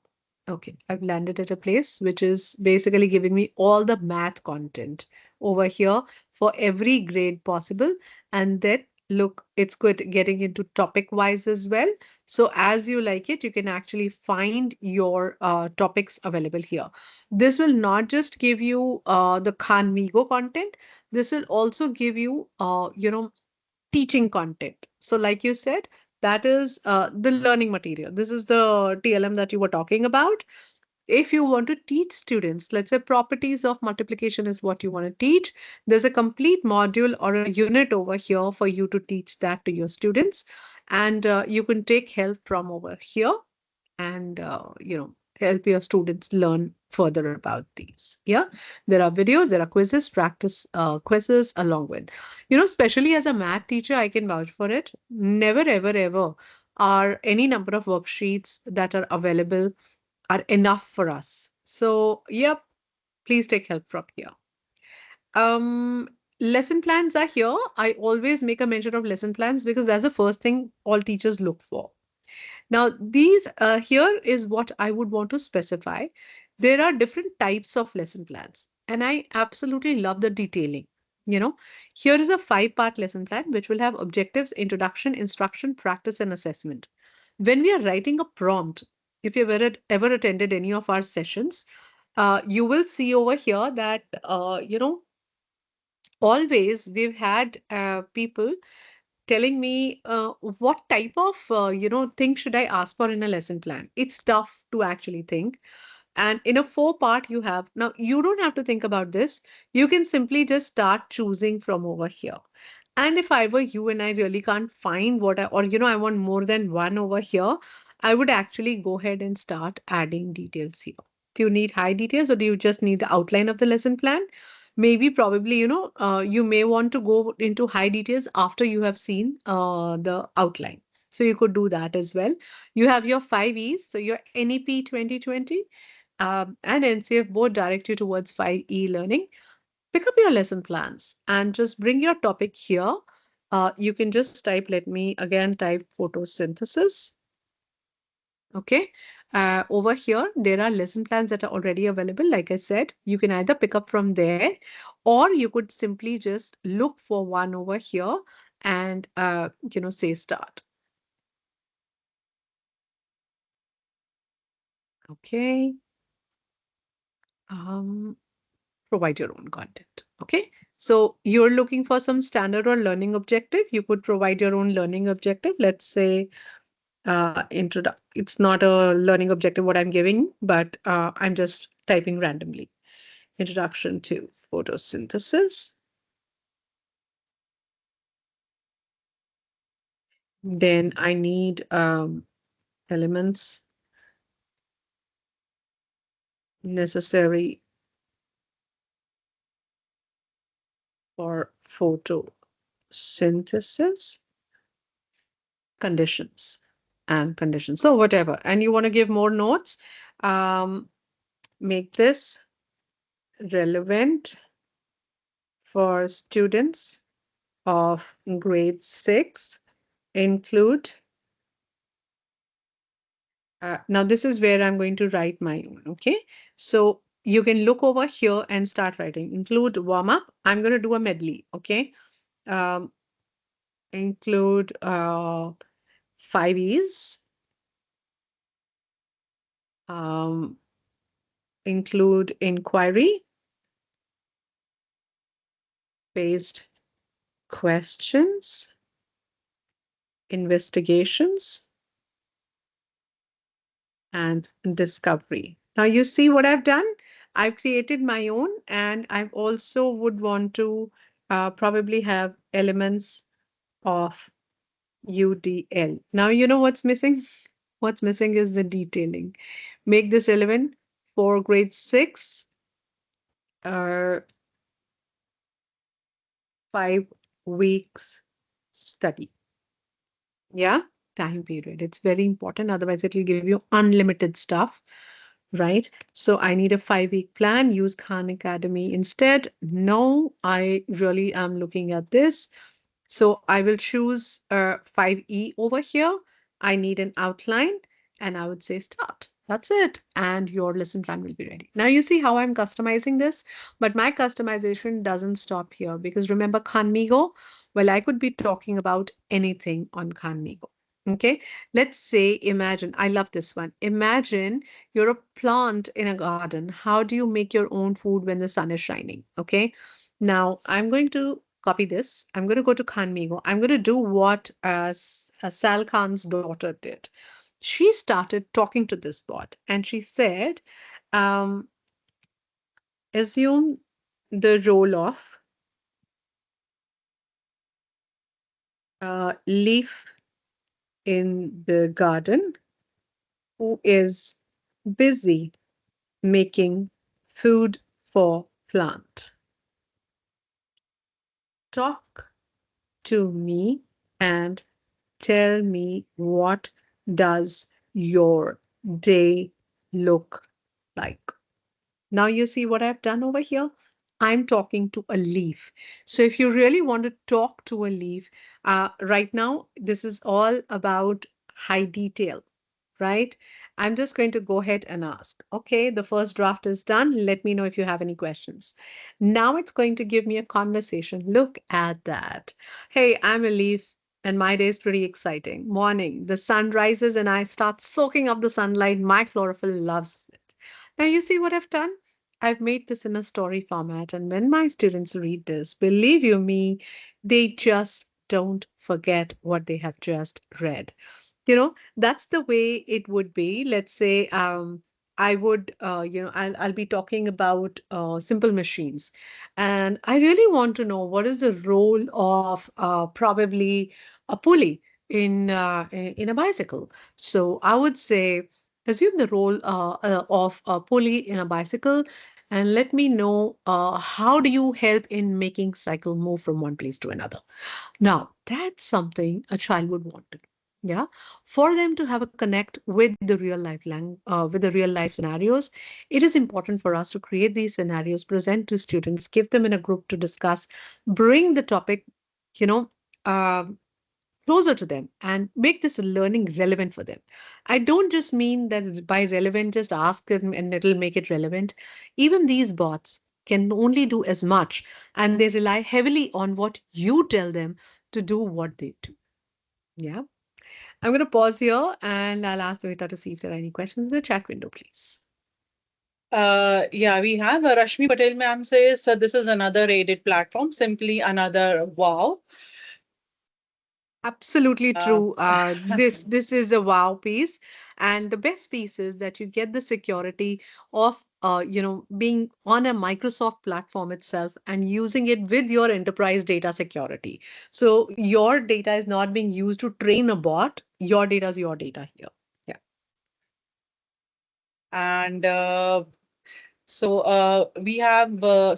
Okay, I've landed at a place which is basically giving me all the math content over here for every grade possible. And then look, it's good getting into topic wise as well. So as you like it, you can actually find your topics available here. This will not just give you the Khanmigo content. This will also give you, teaching content. So, like you said, that is the learning material. This is the TLM that you were talking about. If you want to teach students, let's say properties of multiplication is what you want to teach, there's a complete module or a unit over here for you to teach that to your students. And you can take help from over here, and help your students learn further about these. Yeah, there are videos, there are quizzes, practice quizzes along with, especially as a math teacher, I can vouch for it. Never ever ever are any number of worksheets that are available are enough for us. So yep, please take help from here. um Lesson plans are here. I always make a mention of lesson plans because that's the first thing all teachers look for. Now, these here is what I would want to specify. There are different types of lesson plans, and I absolutely love the detailing. Here is a 5-part lesson plan which will have objectives, introduction, instruction, practice, and assessment. When we are writing a prompt, if you've ever attended any of our sessions, you will see over here that, always we've had people telling me what type of thing should I ask for in a lesson plan. It's tough to actually think. And in a 4-part, you have, now you don't have to think about this. You can simply just start choosing from over here. And if I were you and I really can't find what I, or I want more than one over here, I would actually go ahead and start adding details here. Do you need high details, or do you just need the outline of the lesson plan? Maybe probably, you may want to go into high details after you have seen the outline. So you could do that as well. You have your 5 E's. So your NEP 2020 and NCF both direct you towards 5E learning. Pick up your lesson plans and just bring your topic here. You can just type, let me again type photosynthesis. Okay. Over here, there are lesson plans that are already available. Like I said, you can either pick up from there, or you could simply just look for one over here and, say start. Okay. Um, Provide your own content. Okay. So you're looking for some standard or learning objective. You could provide your own learning objective. Let's say it's not a learning objective what I'm giving, but I'm just typing randomly. Introduction to photosynthesis. Then I need elements necessary for photosynthesis, conditions and conditions. So whatever. And you want to give more notes, um, make this relevant for students of grade 6, include. Now, this is where I'm going to write my own. Okay. So you can look over here and start writing. Include warm up. I'm going to do a medley. Okay. Um, include 5 E's. Um, include inquiry based questions, investigations, and discovery. Now, you see what I've done? I've created my own, and I also would want to probably have elements of UDL. Now, you know what's missing? What's missing is the detailing. Make this relevant for grade 6 or 5 weeks study. Yeah, time period. It's very important. Otherwise, it will give you unlimited stuff, right? So I need a 5 week plan. Use Khan Academy instead. No, I really am looking at this. So I will choose 5E over here. I need an outline and I would say start. That's it. And your lesson plan will be ready. Now you see how I'm customizing this, but my customization doesn't stop here because remember Khanmigo? Well, I could be talking about anything on Khanmigo. Okay, let's say, imagine, I love this one. Imagine you're a plant in a garden. How do you make your own food when the sun is shining? Okay, now I'm going to copy this. I'm going to go to Khanmigo. I'm going to do what Sal Khan's daughter did. She started talking to this bot and she said, um, assume the role of leaf in the garden who is busy making food for plant. Talk to me and tell me, what does your day look like? Now you see what I've done over here? I'm talking to a leaf. So if you really want to talk to a leaf, right now, this is all about high detail, right? I'm just going to go ahead and ask. Okay, the first draft is done. Let me know if you have any questions. Now it's going to give me a conversation. Look at that. Hey, I'm a leaf. And my day is pretty exciting. Morning, the sun rises and I start soaking up the sunlight. My chlorophyll loves it. Now, you see what I've done? I've made this in a story format. And when my students read this, believe you me, they just don't forget what they have just read. That's the way it would be. Let's say I would I'll be talking about simple machines, and I really want to know what is the role of probably a pulley in a bicycle. So I would say assume the role of a pulley in a bicycle, and let me know how do you help in making cycle move from one place to another. Now, that's something a child would want to do. Yeah, for them to have a connect with the real life with the real life scenarios, it is important for us to create these scenarios, present to students, give them in a group to discuss, bring the topic, you know, um, closer to them and make this learning relevant for them. I don't just mean that by relevant, just ask them and it'll make it relevant. Even these bots can only do as much, and they rely heavily on what you tell them to do what they do. Yeah. I'm going to pause here and I'll ask Vita to see if there are any questions in the chat window, please. Yeah, we have Rashmi Patel ma'am says this is another aided platform, simply another wow. Absolutely Uh, true. This is a wow piece, and the best piece is that you get the security of being on a Microsoft platform itself and using it with your enterprise data security. So your data is not being used to train a bot. Your data is your data here. Yeah. and So we have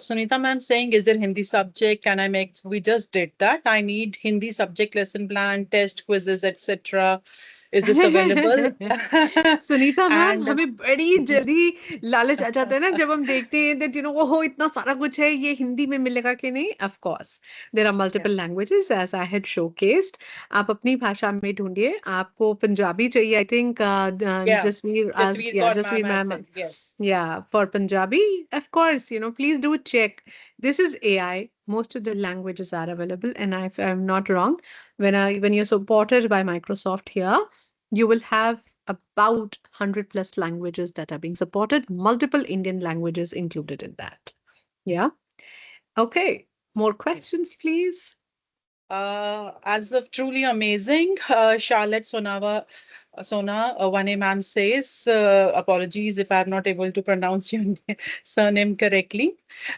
Sunita ma'am saying, is there Hindi subject? Can I make? We just did that. I need Hindi subject lesson plan, test quizzes, etc. Is this available? Sunita ma'am And हमें बड़ी जल्दी लालच आ जाता है ना जब हम देखते हैं दैट ओहो इतना सारा कुछ है ये हिंदी में मिलेगा कि नहीं of course there are yeah, multiple languages as I had showcased आप अपनी भाषा में ढूंढिए आपको पंजाबी चाहिए I think yeah, Jasveer asked Jasveer या Kaur ma'am Jasveer has ma'am said yes. yeah for Punjabi of course please do check this is AI most of the languages are available and if I'm not wrong when you're supported by Microsoft here you will have about 100 plus languages that are being supported, multiple Indian languages included in that. Yeah. Okay. More questions, please. As of truly amazing, Charlotte Sona, ma'am says, apologies if I'm not able to pronounce your surname correctly.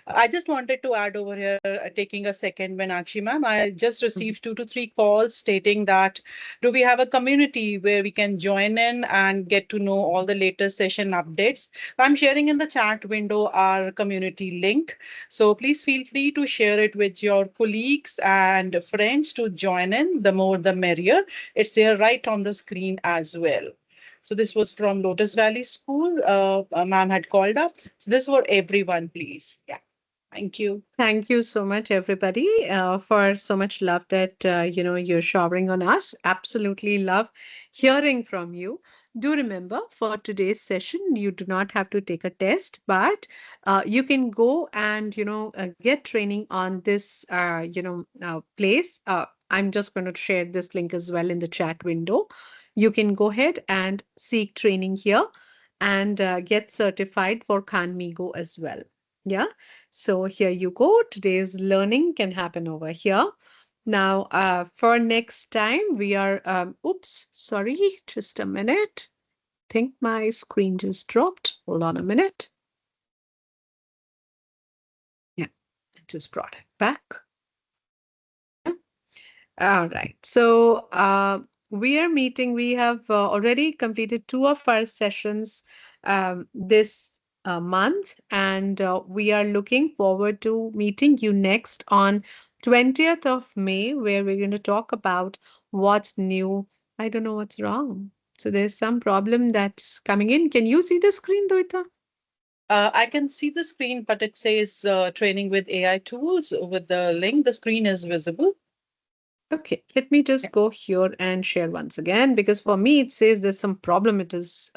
I just wanted to add over here, taking a second, Meenakshi ma'am. I just Mhm. received 2 to 3 calls stating that do we have a community where we can join in and get to know all the latest session updates? I'm sharing in the chat window our community link. So please feel free to share it with your colleagues and friends to join in. The more, the merrier. It's there right on the screen as well. So this was from Lotus Valley School. Ma'am had called up. So this for everyone, please. Yeah. Thank you. Thank you so much, everybody, for so much love that you're showering on us. Absolutely love hearing from you. Do remember, for today's session, you do not have to take a test, but you can go and get training on this place. I'm just going to share this link as well in the chat window. You can go ahead and seek training here and get certified for Khanmigo as well. Yeah. So here you go. Today's learning can happen over here. Now, for next time, we are, oops, sorry, just a minute. Think my screen just dropped. Hold on a minute. Yeah, I just brought it back. Yeah. All right. So we are meeting. We have already completed two of our sessions this month, and we are looking forward to meeting you next on 20th of May, where we're going to talk about what's new. I don't know what's wrong. So there's some problem that's coming in. Can you see the screen, Doita? I can see the screen, but it says training with AI tools with the link. The screen is visible. Okay, let me just go here and share once again because for me it says there's some problem it is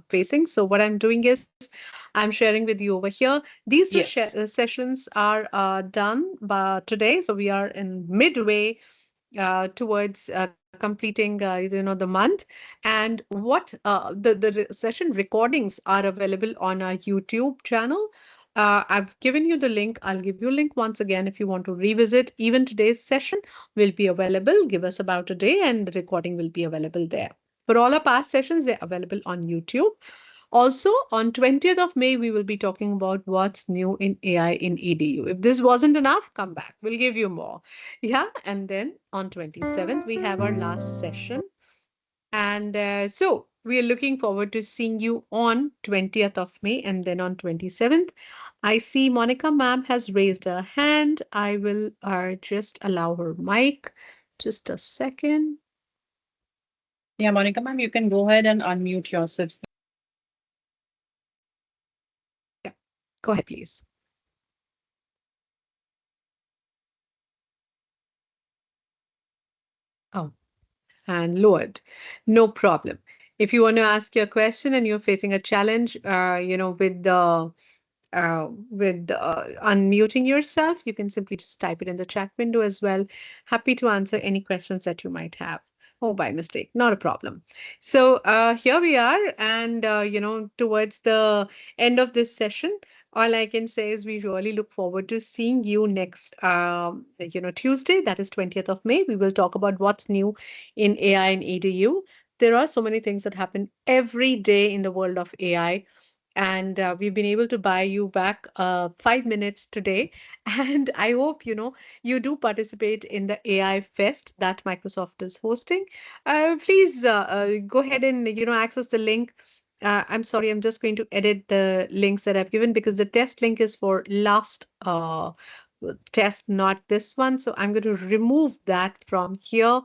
facing. So what I'm doing is I'm sharing with you over here. These two Yes. sessions are done by today. So we are in midway towards completing the month and what the session recordings are available on our YouTube channel. I've given you the link. I'll give you a link once again if you want to revisit. Even today's session will be available. Give us about a day and the recording will be available there. For all our past sessions, they're available on YouTube. Also, on 20th of May, we will be talking about what's new in AI in EDU. If this wasn't enough, come back. We'll give you more. Yeah. And then on 27th, we have our last session. And so we are looking forward to seeing you on 20th of May and then on 27th. I see Monica ma'am has raised her hand. I will just allow her mic. Just a second. Yeah, Monica ma'am, you can go ahead and unmute yourself. Yeah. Go ahead, please. Oh, and lowered. No problem. If you want to ask your question and you're facing a challenge, with unmuting yourself, you can simply just type it in the chat window as well. Happy to answer any questions that you might have. Oh, by mistake, not a problem. So here we are, and towards the end of this session, all I can say is we really look forward to seeing you next, Tuesday. That is 20th of May. We will talk about what's new in AI and EDU. There are so many things that happen every day in the world of AI, and we've been able to buy you back 5 minutes today. And I hope you do participate in the AI Fest that Microsoft is hosting. Please go ahead and access the link. I'm sorry, I'm just going to edit the links that I've given because the test link is for last test, not this one. So I'm going to remove that from here.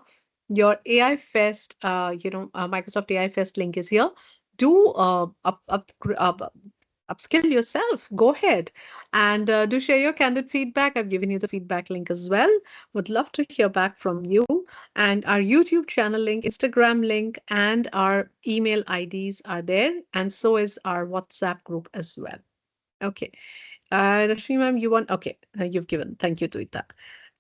Your AI Fest, Microsoft AI Fest link is here. Do upskill yourself. Go ahead and do share your candid feedback. I've given you the feedback link as well. Would love to hear back from you. And our YouTube channel link, Instagram link, and our email IDs are there. And so is our WhatsApp group as well. Okay. Rashmi ma'am, you want? Okay, you've given. Thank you, Tuita.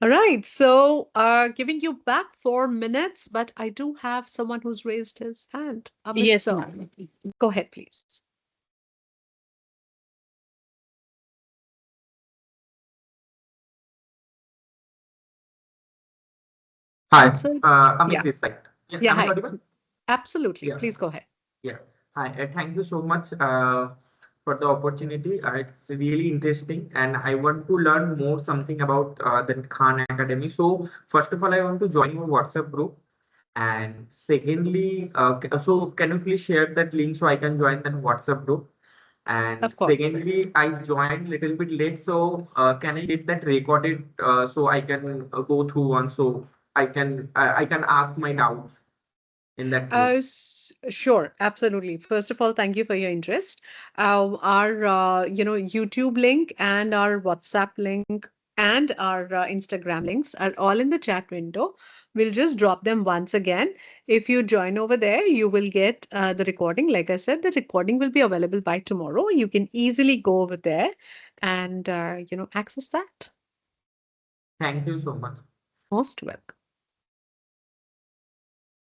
All right, so giving you back 4 minutes, but I do have someone who's raised his hand. Amit Yes, sir, ma'am. go ahead, please. Hi, Amit sir? Amit Yeah. this side. Yeah, Yeah, am I hi. audible? Absolutely. Yeah, Please go ahead. yeah. Hi, thank you so much for the opportunity. It's really interesting, and I want to learn more something about the Khan Academy. So, first of all, I want to join your WhatsApp group, and secondly, so can you please share that link so I can join that WhatsApp group? And Of course. secondly, I joined little bit late, so can I get that recorded so I can go through one so I can ask my doubts in that group. Sure, absolutely. First of all, thank you for your interest. Our YouTube link and our WhatsApp link and our Instagram links are all in the chat window. We'll just drop them once again. If you join over there, you will get the recording. Like I said, the recording will be available by tomorrow. You can easily go over there and access that. Thank you so much. Most welcome.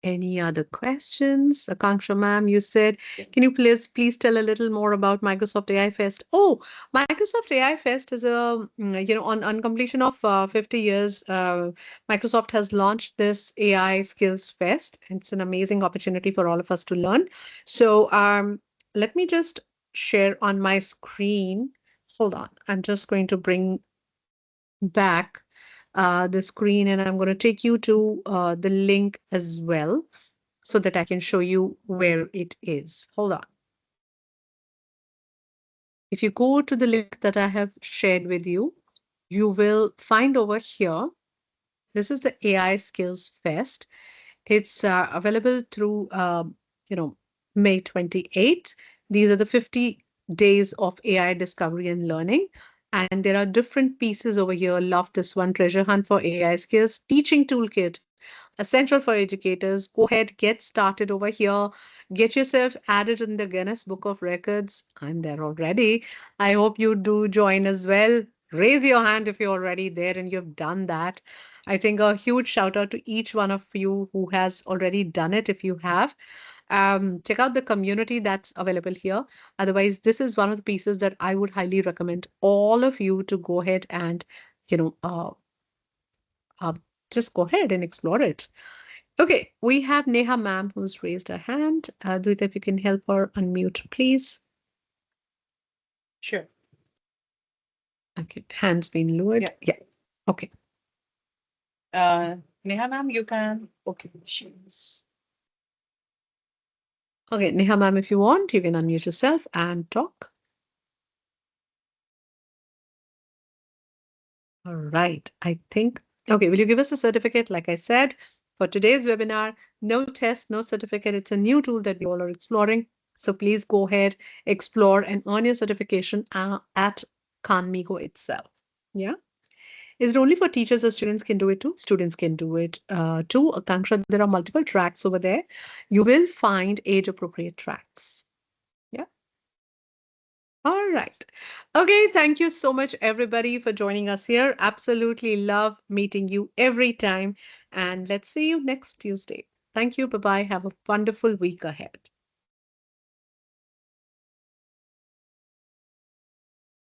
Any other questions? Akanksha ma'am, you said, can you please tell a little more about Microsoft AI Fest? Oh, Microsoft AI Fest is on completion of 50 years, Microsoft has launched this AI Skills Fest. It's an amazing opportunity for all of us to learn. So let me just share on my screen. Hold on. I'm just going to bring back the screen and I'm going to take you to the link as well so that I can show you where it is. Hold on. If you go to the link that I have shared with you, you will find over here, this is the AI Skills Fest. It's available through, May 28th. These are the 50 days of AI discovery and learning. And there are different pieces over here. Love this one, Treasure Hunt for AI Skills, Teaching Toolkit, essential for educators. Go ahead, get started over here. Get yourself added in the Guinness Book of Records. I'm there already. I hope you do join as well. Raise your hand if you're already there and you've done that. I think a huge shout out to each one of you who has already done it if you have. Check out the community that's available here. Otherwise, this is one of the pieces that I would highly recommend all of you to go ahead and, you know, uh, uh, just go ahead and explore it. Okay, we have Neha ma'am who's raised her hand. Duita, if you can help her unmute, please. Sure. Okay, hand's been lowered. Yeah. Yeah. Okay. Neha, ma'am, you can. Okay, she's. Okay, Neha ma'am, if you want, you can unmute yourself and talk. All right. I think, okay, will you give us a certificate? Like I said, for today's webinar, no test, no certificate. It's a new tool that we all are exploring. So please go ahead, explore, and earn your certification at Khanmigo itself. Yeah. Is it only for teachers or students can do it too? Students can do it too. Akanksha, there are multiple tracks over there. You will find age appropriate tracks. Yeah. All right. Okay. Thank you so much, everybody, for joining us here. Absolutely love meeting you every time. And let's see you next Tuesday. Thank you. Bye bye. Have a wonderful week ahead.